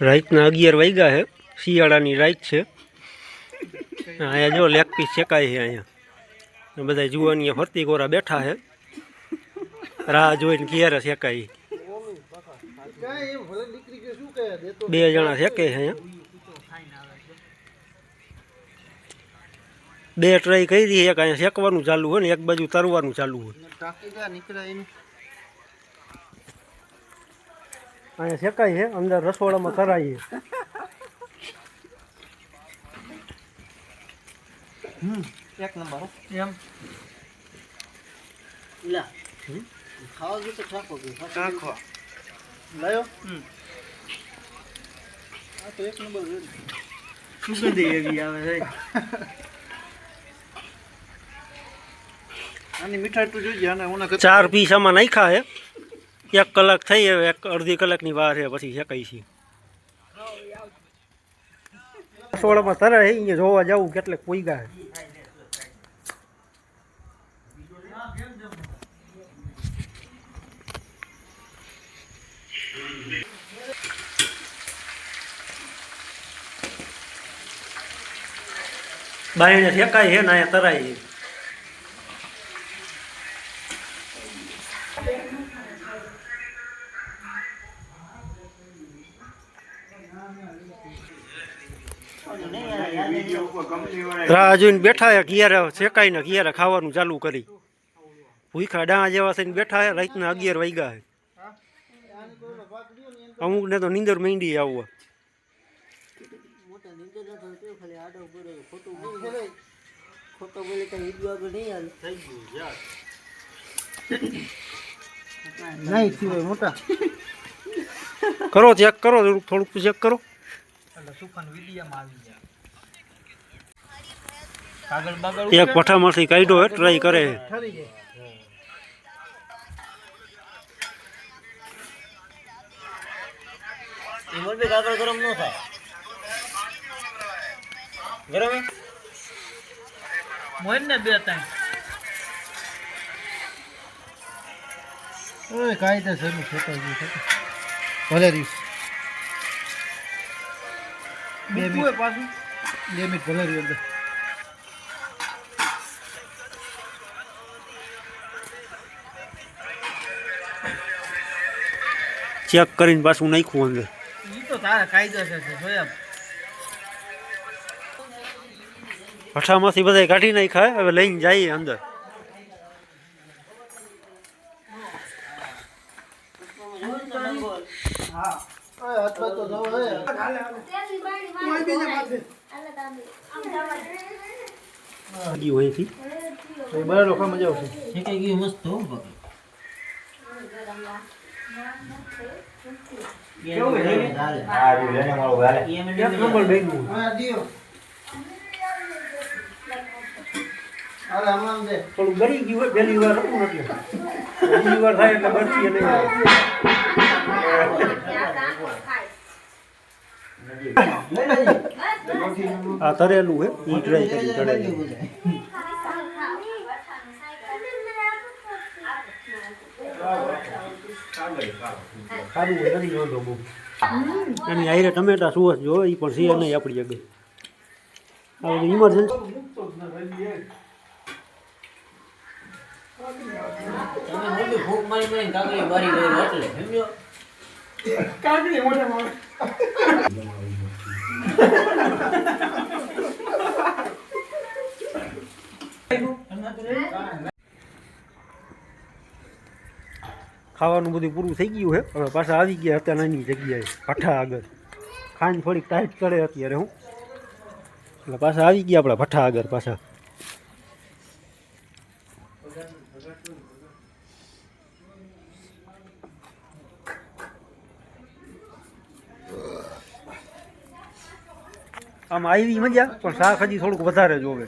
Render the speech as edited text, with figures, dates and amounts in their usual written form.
રાતના 11 વાગ્યા છે, શિયાળાની રાત છે। અહીંયા જો લેગ પીસ શેકાય છે। અહીંયા બધા જુવાની ફરતી કોરા બેઠા છે, રાહ જોઈને ક્યારે શેકાય। 2 જણા શેકે છે। અહીંયા 2 ટ્રાય કરી, એક અહીંયા શેકવાનું ચાલુ હોય ને એક બાજુ તરવાનું ચાલુ હોય। અહીંયા શેકાય છે, અંદર રસોડામાં તરાય છે। એક નંબર એમ લા ખાવા ગયો તો ઠાકો ગયો ઠાકો લાયો આ તો એક નંબર સુગંધી એવી આવે છે। આની મીઠાઈ તો જોઈજે, આને ઓના 4 પીસ આમાં નાખ્યા છે। 1 કલાક થઈ હવે, 1.5 કલાકની વાર છે, પછી શેકાય છે। રસોડામાં તરાય છે, અહીંયા જોવા જવું કેટલે પોઈગા છે। બાયણે શેકાય છે ને અહીંયા તરાય છે। રાહ જોઈને બેઠા ક્યારે શેકાય ને ક્યારે ખાવાનું ચાલુ કરી। ભૂખા ડાં જેવા થઈને બેઠા છે। રાતના 11 વાગ્યા છે। અમુકને તો નીંદર માંડી આવવા। કરો ચેક કરો, થોડુંક ચેક કરો। એક પઠામાંથી કાઢ્યો ટ્રાય કરે। ગરમ ન થાય, ગરમ મોઈન ને 2 3 ઓય કાયદેસર નું છોટાઈ ગયું છે ભલે રીસ 2 મિનિટ પાછું 2 મિનિટ ભલે રહ્યો અંદર। ચેક કરીને પાછું નાખ્યું અંદર। ઈ તો તારા કાયદેસર છે જોયા। ભઠ્ઠામાંથી બધા કાઢી નાખ્યા, હવે લઈને જઈએ અંદર। થોડું બળી ગયું હોય, પહેલી વાર હતું એટલે બીજી વાર થાય એટલે બરતી નહીં। આ તરેલું હે, ઈ ટ્રાય કરી તળેલું। સારું નથી જોતો બહુ। એની આયરે ટમેટા સુવસ જો, એ પણ સિયા નહીં આપણી જગ્યાએ। આ બધું ઇમરજન્સી તમે મોટી ભૂખ મારી મારી કાકડી બારી ગઈ એટલે સમજો કાકડી મોઢા માં ખાવાનું બધું પૂરું થઈ ગયું છે। હવે પાછા આવી ગયા હતા નાની જગ્યાએ ભઠ્ઠા આગળ। ખાંડ થોડીક ટાઈટ કરે અત્યારે હું, એટલે પાછા આવી ગયા આપણા ભઠ્ઠા આગળ પાછા। આમ આવી મજા, પણ શાક હજી થોડુંક વધારે જોવે।